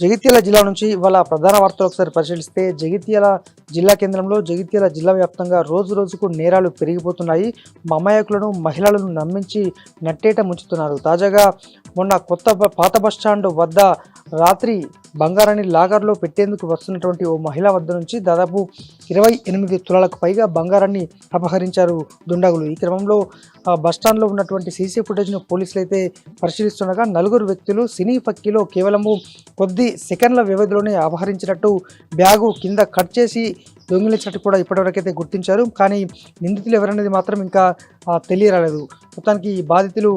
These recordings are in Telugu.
జగిత్యాల జిల్లా నుంచి ఇవాళ ప్రధాన వార్తలు ఒకసారి పరిశీలిస్తే జగిత్యాల జిల్లా కేంద్రంలో జగిత్యాల జిల్లా వ్యాప్తంగా రోజు రోజుకు నేరాలు పెరిగిపోతున్నాయి. అమాయకులను మహిళలను నమ్మించి నట్టేట ముంచుతున్నారు. తాజాగా మొన్న పాత బస్టాండ్ వద్ద రాత్రి బంగారాన్ని లాగర్లో పెట్టేందుకు వస్తున్నటువంటి ఓ మహిళ వద్ద నుంచి దాదాపు 28 తులాలకు పైగా బంగారాన్ని అపహరించారు దుండగులు. ఈ క్రమంలో బస్టాండ్లో ఉన్నటువంటి సీసీ ఫుటేజ్ను పోలీసులు అయితే పరిశీలిస్తుండగా నలుగురు వ్యక్తులు సినీ పక్కిలో కేవలము కొద్ది సెకండ్ల వ్యవధిలోనే అపహరించినట్టు బ్యాగు కింద కట్ చేసి దొంగిలించినట్టు కూడా ఇప్పటివరకైతే గుర్తించారు. కానీ నిందితులు ఎవరనేది మాత్రం ఇంకా తెలియరాలేదు. మొత్తానికి ఈ బాధితులు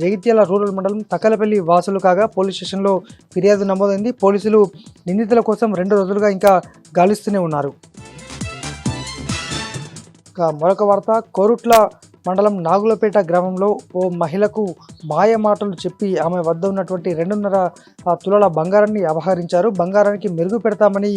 జగిత్యాల రూరల్ మండలం తకలపల్లి వాసులు కాగా పోలీస్ స్టేషన్లో ఫిర్యాదు నమోదైంది. పోలీసులు నిందితుల కోసం 2 రోజులుగా ఇంకా గాలిస్తూనే ఉన్నారు. మరొక వార్త, కోరుట్ల మండలం నాగులపేట గ్రామంలో ఓ మహిళకు మాయ మాటలు చెప్పి ఆమె వద్ద ఉన్నటువంటి 2.5 తులాల బంగారాన్ని అపహరించారు. బంగారానికి మెరుగు పెడతామని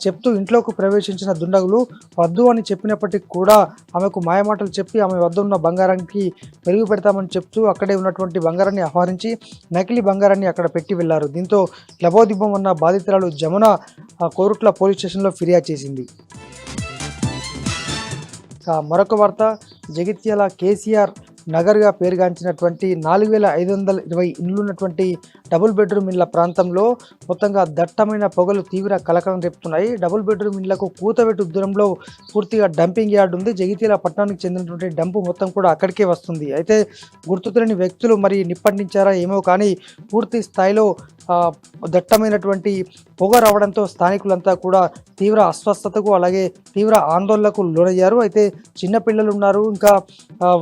చెప్తూ ఇంట్లోకి ప్రవేశించిన దుండగులు వద్దు అని చెప్పినప్పటికీ కూడా ఆమెకు మాయ మాటలు చెప్పి ఆమె వద్ద ఉన్న బంగారానికి మెరుగు పెడతామని చెప్తూ అక్కడే ఉన్నటువంటి బంగారాన్ని అపహరించి నకిలీ బంగారాన్ని అక్కడ పెట్టి వెళ్లారు. దీంతో లబోదిబ్బం ఉన్న బాధితురాలు జమున కోరుట్ల పోలీస్ స్టేషన్లో ఫిర్యాదు చేసింది. మరొక వార్త, జగిత్యాల కేసీఆర్ నగర్గా పేరుగాంచినటువంటి 4520 ఇండ్లున్నటువంటి డబుల్ బెడ్రూమ్ ఇండ్ల ప్రాంతంలో మొత్తంగా దట్టమైన పొగలు తీవ్ర కలకలం రేపుతున్నాయి. డబుల్ బెడ్రూమ్ ఇండ్లకు కూతవెట్టు దూరంలో పూర్తిగా డంపింగ్ యార్డ్ ఉంది. జగిత్యాల పట్టణానికి చెందినటువంటి డంపు మొత్తం కూడా అక్కడికే వస్తుంది. అయితే గుర్తు తెలియని వ్యక్తులు మరి నిప్పంటించారా ఏమో కానీ పూర్తి స్థాయిలో దట్టమైనటువంటి పొగ రావడంతో స్థానికులంతా కూడా తీవ్ర అస్వస్థతకు అలాగే తీవ్ర ఆందోళనకు లోనయ్యారు. అయితే చిన్నపిల్లలు ఉన్నారు, ఇంకా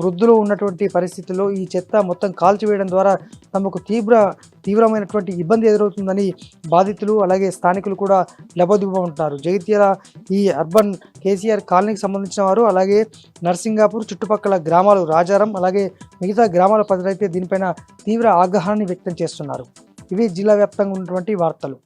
వృద్ధులు ఉన్నటువంటి పరిస్థితుల్లో ఈ చెత్త మొత్తం కాల్చివేయడం ద్వారా తమకు తీవ్రమైనటువంటి ఇబ్బంది ఎదురవుతుందని బాధితులు అలాగే స్థానికులు కూడా లబోదిబ్బమంటున్నారు. జగిత్యాల ఈ అర్బన్ కేసీఆర్ కాలనీకి సంబంధించిన వారు అలాగే నర్సింగాపూర్ చుట్టుపక్కల గ్రామాలు రాజారం అలాగే మిగతా గ్రామాల ప్రజలైతే దీనిపైన తీవ్ర ఆగ్రహాన్ని వ్యక్తం చేస్తున్నారు. ఇవి జిల్లా వ్యాప్తంగా ఉన్నటువంటి వార్తలు.